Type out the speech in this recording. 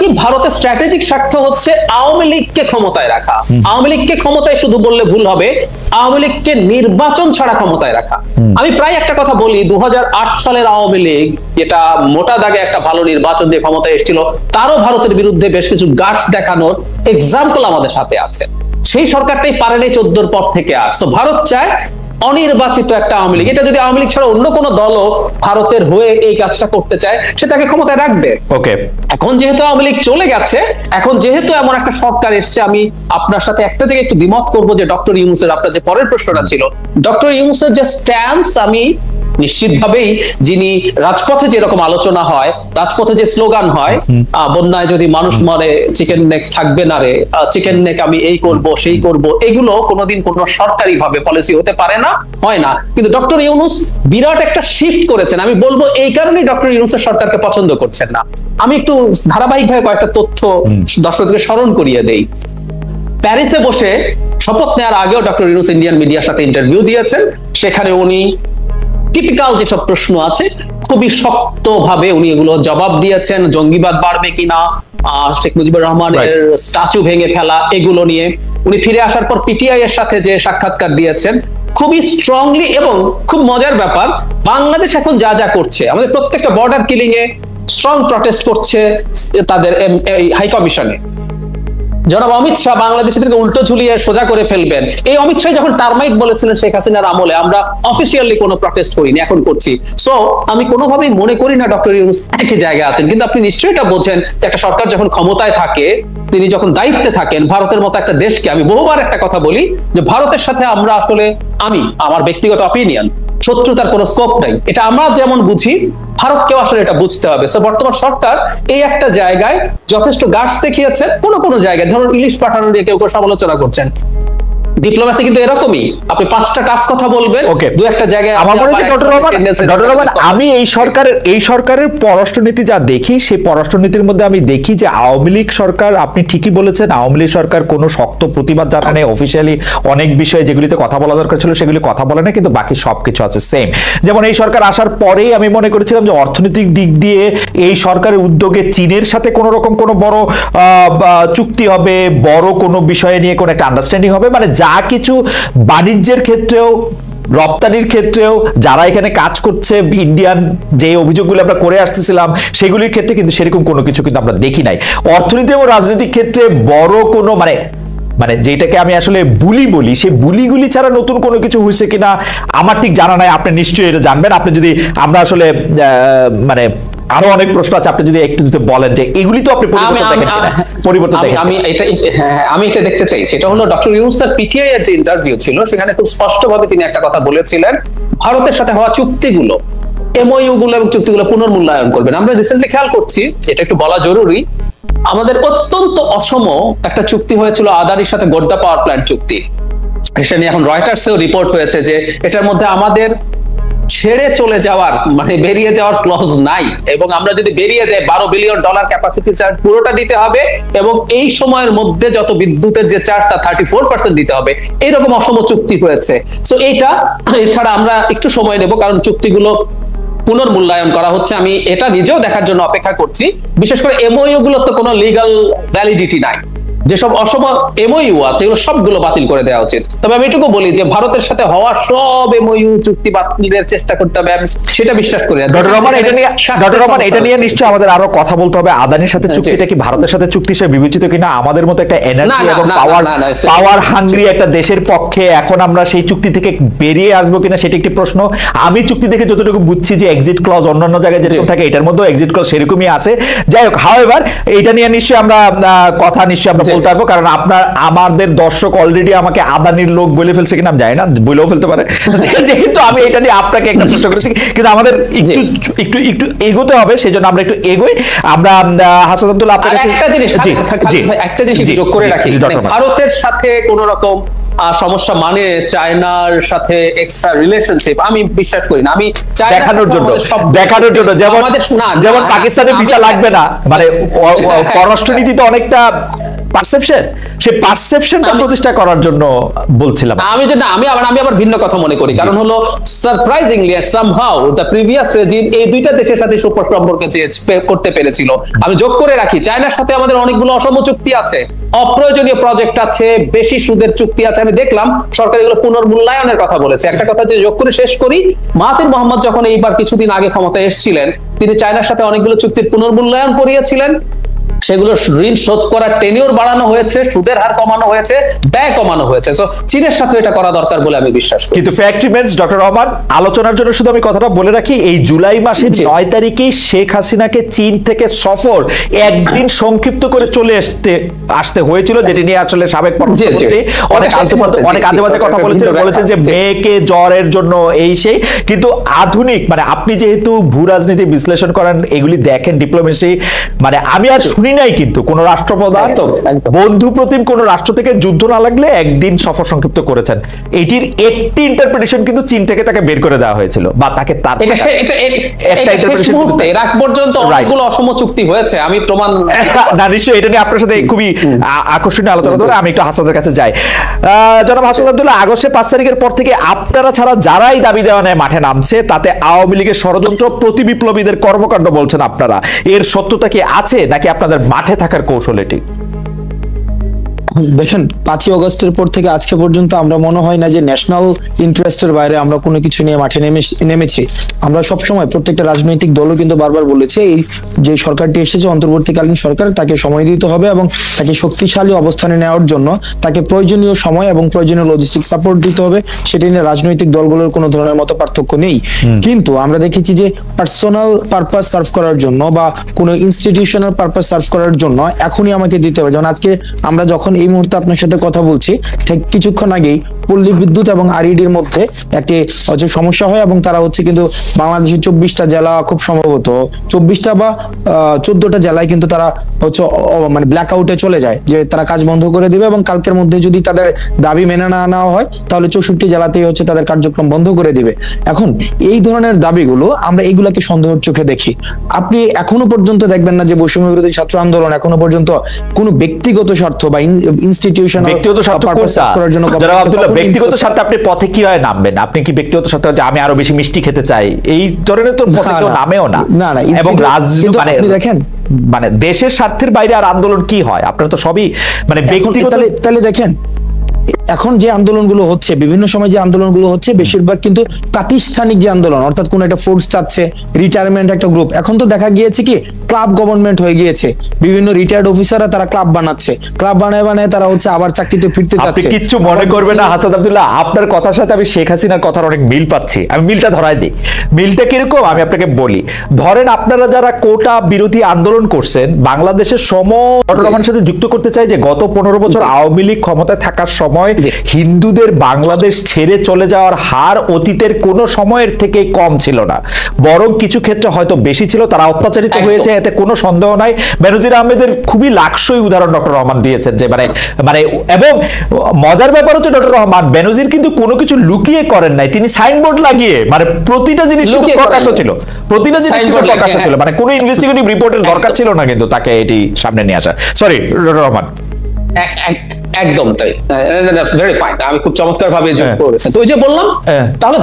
কি ভারতের স্ট্র্যাটেজিক স্বার্থ হচ্ছে আওয়ামী লীগকে ক্ষমতায় রাখা। আওয়ামী লীগকে ক্ষমতায় শুধু বললে ভুল হবে, আওয়ামী লীগকে নির্বাচন ছাড়া ক্ষমতায় রাখা। আমি প্রায় একটা কথা বলি, 2008 সালের আওয়ামী লীগ যেটা মোটা দাগে একটা ভালো নির্বাচন দিয়ে ক্ষমতায় এসেছিল, তারও ভারতের বিরুদ্ধে বেশ কিছু গাটস দেখানোর এক্সাম্পল আমাদের সাথে আছে। সেই সরকারটাই পারেনি 14 পর থেকে আর। সো ভারত চায় অনির্বাচিত একটা আওয়ামী লীগ। এটা যদি আওয়ামী লীগ ছাড়া অন্য কোনো দলও ভারতের হয়ে এই কাজটা করতে চায়, সে তাকে ক্ষমতায় রাখবে। ওকে, এখন যেহেতু আওয়ামী লীগ চলে গেছে, এখন যেহেতু এমন একটা সরকার এসছে, আমি আপনার সাথে একটা জায়গায় একটু দ্বিমত করবো যে ডক্টর ইউনূসের, আপনার যে পরের প্রশ্নটা ছিল, ডক্টর ইউনূসের যে স্ট্যান্স, আমি নিশ্চিতভাবেই যিনি রাজপথে যেরকম আলোচনা হয়, রাজপথে যে স্লোগান হয়, বন্যায় যদি মানুষ মরে চিকেন নেক থাকবে না রে, চিকেন নেক আমি এই করব সেই করব, এগুলো কোনোদিন কোনো সরকারি ভাবে পলিসি হতে পারে না, হয় না। কিন্তু ডক্টর ইউনূস বিরাট একটা শিফট করেছেন। আমি বলবো এই কারণেই ডক্টর ইউনূসের সরকারকে পছন্দ করছেন না। আমি একটু ধারাবাহিকভাবে কয়েকটা তথ্য দর্শকদেরকে স্মরণ করিয়ে দেই। প্যারিসে বসে শপথ নেওয়ার আগেও ডক্টর ইউনূস ইন্ডিয়ান মিডিয়ার সাথে ইন্টারভিউ দিয়েছেন। সেখানে উনি টিপিক্যাল যেসব প্রশ্ন আছে খুবই শক্তভাবে উনি এগুলো জবাব দিয়েছেন। জঙ্গিবাদ বাড়বে কিনা, শেখ মুজিবুর রহমানের স্ট্যাচু ভেঙে ফেলা, এগুলো নিয়ে উনি ফিরে আসার পর পিটিআই এর সাথে যে সাক্ষাৎকার দিয়েছেন খুবই স্ট্রংলি। এবং খুব মজার ব্যাপার, বাংলাদেশ এখন যা যা করছে, আমাদের প্রত্যেকটা border killing a strong protest করছে তাদের হাই কমিশনে। জনাব অমিত শাহ বাংলাদেশ থেকে উল্টো ঝুলিয়ে সোজা করে ফেলবেন, এই অমিত শাহ যখন টার্মাইট বলেছিলেন শেখ হাসিনার আমলে, আমরা অফিসিয়ালি কোনো প্রটেস্ট করিনি, এখন করছি। সো আমি কোনোভাবেই মনে করি না ডক্টর ইউনূস একই জায়গায় আছেন। কিন্তু আপনি নিশ্চয়ই এটা বোঝেন যে একটা সরকার যখন ক্ষমতায় থাকে, তিনি যখন দায়িত্বে থাকেন, ভারতের মতো একটা দেশকে, আমি বহুবার একটা কথা বলি যে ভারতের সাথে আমরা আসলে, আমি আমার ব্যক্তিগত অপিনিয়ন, শত্রুতার কোনো স্কোপ নাই। এটা আমরা যেমন বুঝি, ভারতকেও আসলে এটা বুঝতে হবে। সো বর্তমান সরকার এই একটা জায়গায় যথেষ্ট গার্ডস দেখিয়েছে। কোনো কোনো জায়গায় ধরুন ইলিশ পাঠানো নিয়ে কেউ কেউ সমালোচনা করছেন, ডিপ্লোমেসি কিন্তু এরকমই, আপনি 5টা টাফ কথা বলবেন, দু একটা জায়গায় আমার মনে হয় ডক্টর রহমান, আমি এই সরকারের পররাষ্ট্রনীতি যা দেখি, সেই পররাষ্ট্রনীতির মধ্যে আমি দেখি যে আওয়ামী লীগ সরকার, আপনি ঠিকই বলেছেন, আওয়ামী লীগ সরকার কোনো শক্ত প্রতিবাদ জানানে, অফিসিয়ালি অনেক বিষয়ে যেগুলিতে কথা বলা দরকার ছিল সেগুলি কথা বলে না, কিন্তু বাকি সবকিছু আছে সেম। যেমন এই সরকার আসার পরেই আমি মনে করেছিলাম যে অর্থনৈতিক দিক দিয়ে এই সরকারের উদ্যোগে চীনের সাথে কোনো রকম কোনো বড় চুক্তি হবে, বড় কোনো বিষয়ে নিয়ে কোনো একটা আন্ডারস্ট্যান্ডিং হবে, মানে যা কিছু বাণিজ্যের ক্ষেত্রেও, রপ্তানির ক্ষেত্রেও যারা এখানে কাজ করছে, ইন্ডিয়ান যে অভিযোগগুলো আমরা করে আসতেছিলাম সেগুলির ক্ষেত্রে কিন্তু সেরকম কোনো কিছু কিন্তু আমরা দেখি নাই। অর্থনীতি এবং রাজনৈতিক ক্ষেত্রে বড় কোনো মানে যেটাকে আমি আসলে বলি, সেই বুলিগুলি ছাড়া নতুন কোনো কিছু হয়েছে কিনা আমার ঠিক জানা নাই। আপনি নিশ্চয়ই এটা জানবেন। আপনি যদি, আমরা আসলে মানে আরো অনেক প্রশ্ন আছে, আপনি যদি একটু বলেন যে এগুলি তো আপনি পরিবর্তন দেখেন। আমি এটা দেখতে চাই, সেটা হলো ডক্টর ইউনূসের পিটিআই এর যে ইন্টারভিউ ছিল, সেখানে খুব স্পষ্টভাবে তিনি একটা কথা বলেছিলেন, ভারতের সাথে হওয়া চুক্তিগুলো, এমওইউ গুলো এবং চুক্তিগুলো পুনর্মূল্যায়ন করবেন। আমরা রিসেন্টলি খেয়াল করছি, এটা একটু বলা জরুরি, আমাদের অত্যন্ত অসম একটা চুক্তি হয়েছিল আদানির সাথে গোড্ডা পাওয়ার প্ল্যান্ট চুক্তি। এটা নিয়ে এখন রয়টার্সেও রিপোর্ট হয়েছে যে এটার মধ্যে আমাদের ছেড়ে চলে যাওয়ার, মানে বেরিয়ে যাওয়ার ক্লজ নাই, এবং আমরা যদি বেরিয়ে যাই $12 বিলিয়ন ক্যাপাসিটি চার্জ পুরোটা দিতে হবে, এবং এই সময়ের মধ্যে যত বিদ্যুতের যে চার্জ তা 34% দিতে হবে। এইরকম অসম চুক্তি হয়েছে। সো এইটা, এছাড়া আমরা একটু সময় নেব, কারণ চুক্তিগুলো পুনর্মূল্যায়ন করা হচ্ছে। আমি এটা নিজেও দেখার জন্য অপেক্ষা করছি। বিশেষ করে এমওইউ গুলোর তো কোনো লিগ্যাল ভ্যালিডিটি নাই, যেসব অসম এমওইউ আছে এগুলো সবগুলো বাতিল করে দেওয়া উচিত। তবে আমি এটুকু বলি যে ভারতের সাথে হওয়া সব এমওইউ চুক্তি বাতিলের চেষ্টা করতে হবে, আমি সেটা বিশ্বাস করি। ডক্টর রহমান, এটা নিয়ে নিশ্চয়ই আমাদের আরো কথা বলতে হবে। আদানির সাথে চুক্তিটা কি ভারতের সাথে চুক্তি হিসেবে বিবেচিত কিনা? আমাদের মতো একটা এনার্জি এবং পাওয়ার হাঙ্গ্রি একটা দেশের পক্ষে এখন আমরা সেই চুক্তি থেকে বেরিয়ে আসবো কিনা সেটা একটি প্রশ্ন। আমি চুক্তি থেকে যতটুকু বুঝছি যে এক্সিট ক্লজ অন্যান্য জায়গায় যেরকম থাকে, এটার মধ্যে এক্সিট ক্লজ সেরকমই আছে। যাই হোক, হাউএভার এটা নিয়ে নিশ্চয়ই আমরা কথা আমরা বলতে পারবো, কারণ আমাদের দর্শক অলরেডি আমাকে আদানির লোক বলে ফেলছে কিনা আমি জানি না, বলেও ফেলতে পারে, যেহেতু আমি এটা নিয়ে আপনাকে একটা প্রশ্ন করেছি। কিন্তু আমাদের একটু এগোতে হবে, সেই জন্য আমরা একটু এগোই। আমরা হাসান আব্দুল্লাহ আপনার কাছে একটা জিনিস যোগ করে রাখি, ভারতের সাথে কোন রকম সমস্যা মানে চায়নার সাথে এক্সট্রা রিলেশনশিপ, আমি বিশ্বাস করি না। আমি দেখানোর জন্য যেমন পাকিস্তানে ভিসা লাগবে না, মানে পররাষ্ট্রনীতি তো অনেকটা পারসেপশন, সেই পারসেপশনটা প্রতিষ্ঠা করার জন্য বলছিলাম। আমি আবার ভিন্ন কথা মনে করি, কারণ হলো surprisingly somehow the previous regime এই দুইটা দেশের সাথে সুসম্পর্ক করতে পেরেছিল। আমি যোগ করে রাখি, চায়নার সাথে আমাদের অনেকগুলো অসম চুক্তি আছে, অপ্রয়োজনীয় প্রজেক্ট আছে, বেশি সুদের চুক্তি আছে। আমি দেখলাম সরকার এগুলো পুনর্মূল্যায়নের কথা বলেছে। একটা কথা যে যোগ করে শেষ করি, মাহাথির মোহাম্মদ যখন এইবার কিছুদিন আগে ক্ষমতায় এসেছিলেন, তিনি চায়নার সাথে অনেকগুলো চুক্তির পুনর্মূল্যায়ন করিয়েছিলেন। সেগুলো ঋণ শোধ করার টেনিউর বাড়ানো হয়েছে, সুদের হার কমানো হয়েছে, ব্যয় কমানো হয়েছে। সো চীনের সাথে এটা করা দরকার বলে আমি বিশ্বাস করি। কিন্তু ফ্যাক্ট রিমেইনস, ডক্টর রহমান, আলোচনার জন্য শুধু আমি কথাটা বলে রাখি, এই জুলাই মাসের 9 তারিখেই শেখ হাসিনাকে চীন থেকে সফর একদিন সংক্ষিপ্ত করে চলে আসতে হয়েছিল, যেটি নিয়ে আসলে সাবেক প্রধানমন্ত্রী অনেক আজে বাজে কথা বলেছেন যে মেয়েকে জ্বরের জন্য এই সেই। কিন্তু আধুনিক, মানে আপনি যেহেতু ভূ রাজনীতি বিশ্লেষণ করেন, এগুলি দেখেন, ডিপ্লোমেসি, মানে আমি আর শুনি নাই কিন্তু কোন রাষ্ট্রপ্রধান বন্ধু প্রতিম কোন রাষ্ট্র থেকে যুদ্ধ না লাগলে একদিন সফর সংক্ষিপ্ত করেছেন। এটির একটি ইন্টারপ্রিটেশন কিন্তু চীন থেকে তাকে বের করে দেওয়া হয়েছিল, বা তাকে তার একটা ইন্টারপ্রিটেশন রাখ পর্যন্ত অনেকগুলো অসম চুক্তি হয়েছে। আমি প্রমাণ না, নিশ্চয়ই এটা নিয়ে আপনার সাথে খুবই আকর্ষণীয় আলোচনা করে আমি একটু হাসানের কাছে যাই। জনাব হাসান আব্দুল্লাহ, আগস্টের 5 তারিখের পর থেকে আপনারা ছাড়া যারাই দাবি দেওয়া নেয় মাঠে নামছে, তাতে আওয়ামী লীগের ষড়যন্ত্র, প্রতি বিপ্লবীদের কর্মকাণ্ড বলছেন আপনারা। এর সত্যতা কি আছে, নাকি আপনাদের মাঠে থাকার কৌশল এটি? দেখেন, 5ই আগস্টের পর থেকে আজকে পর্যন্ত আমরা মনে হয় না যে ন্যাশনাল ইন্টারেস্টের বাইরে আমরা কোনো কিছু নিয়ে মাঠে নেমেছি। আমরা সবসময় প্রত্যেকটা রাজনৈতিক দলও কিন্তু বারবার বলেছে, এই যে সরকারটি এসেছে অন্তর্বর্তীকালীন সরকার, তাকে সময় দিতে হবে এবং তাকে শক্তিশালী অবস্থানে নেওয়ার জন্য তাকে প্রয়োজনীয় সময় এবং প্রয়োজনীয় লজিস্টিক সাপোর্ট দিতে হবে। সেটি নিয়ে রাজনৈতিক দলগুলোর কোনো ধরনের মত পার্থক্য নেই। কিন্তু আমরা দেখেছি যে পার্সোনাল পারপাস সার্ভ করার জন্য বা কোনো ইনস্টিটিউশনাল পারপাস সার্ভ করার জন্য এখনই আমাকে দিতে হবে। যেমন আজকে আমরা যখন এই মুহূর্তে আপনার সাথে কথা বলছি, ঠিক কিছুক্ষণ আগেই পল্লী বিদ্যুৎ এবং আরইডির মধ্যে একটি সমস্যা হয়, এবং তারা কিন্তু বাংলাদেশের 24টা জেলা, খুব সম্ভবত 24টা বা 14টা জেলায় কিন্তু তারা মানে ব্ল্যাক আউটে চলে যায়, যে তারা কাজ বন্ধ করে দিবে, এবং কালকের মধ্যে যদি তাদের দাবি মেনে না নেওয়া হয় তাহলে 64 জেলাতেই তাদের কার্যক্রম বন্ধ করে দিবে। এখন এই ধরনের দাবিগুলো আমরা এগুলাকে সন্দেহের চোখে দেখি। আপনি এখনো পর্যন্ত দেখবেন না যে বৈষম্য বিরোধী ছাত্র আন্দোলন এখনো পর্যন্ত কোনো ব্যক্তিগত স্বার্থ বা ইনস্টিটিউশনাল ব্যক্তিগত স্বার্থ করার জন্য, ব্যক্তিগত স্বার্থে আপনি পথে কিভাবে নামবেন? আপনি কি ব্যক্তিগত স্বার্থে যে আমি আরো বেশি মিষ্টি খেতে চাই, এই ধরনের তো পথে কেউ নামেও না। এবং রাজনীতি দেখেন, মানে দেশের স্বার্থের বাইরে আর আন্দোলন কি হয়? আপনারা তো সবই মানে ব্যক্তিগত। তাহলে দেখেন, এখন যে আন্দোলনগুলো হচ্ছে, বিভিন্ন সময় যে আন্দোলনগুলো হচ্ছে, বেশিরভাগ কিন্তু প্রাতিষ্ঠানিক যে আন্দোলন, অর্থাৎ কোন একটা ফোর্স চাচ্ছে, রিটায়ারমেন্ট একটা গ্রুপ। এখন তো দেখা গিয়েছে কি ক্লাব গভর্নমেন্ট হয়ে গিয়েছে, বিভিন্ন রিটায়ার্ড অফিসাররা তারা ক্লাব বানাচ্ছে, ক্লাব বানায় তারা আবার চাকরিতে ফিরতে যাচ্ছে। আপনি কিচ্ছু মনে করবেন না হাসান আব্দুল্লাহ, আপনার কথার সাথে আমি শেখ হাসিনার কথার অনেক মিল পাচ্ছি। আমি মিলটা ধরাই দিই। মিলটা কিরকম আমি আপনাকে বলি। ধরেন আপনারা যারা কোটা বিরোধী আন্দোলন করছেন, বাংলাদেশের ঘটনার সাথে যুক্ত করতে চাই যে গত 15 বছর আওয়ামী লীগ ক্ষমতায় থাকার সময় হিন্দুদের বাংলাদেশ ছেড়ে চলে যাওয়ার হার অতীতের কোন সময়ের থেকে কম ছিল না, বরং কিছু ক্ষেত্রে হয়তো বেশি ছিল। তারা অত্যাচারিত হয়েছে, এতে কোনো সন্দেহ নাই। বেনজির আহমেদের খুবই লাকসই উদাহরণ ডক্টর রহমান দিয়েছেন, যে মানে এবং মজার ব্যাপার হচ্ছে ডক্টর রহমান বেনজির কিন্তু কোনো কিছু লুকিয়ে করেন নাই, তিনি সাইনবোর্ড লাগিয়ে মানে প্রতিটা জিনিস প্রকাশ ছিল, প্রতিটা জিনিস প্রকাশ ছিল, মানে কোনো ইনভেস্টিগেটিভ রিপোর্টের দরকার ছিল না কিন্তু তাকে এটি সামনে নিয়ে আসা। Sorry doctor Rahman. একদম তাই, ভেরি ফাইন। আমি খুব চমৎকার ভাবে যোগ করেছেন। তো ওই যে বললাম, তাহলে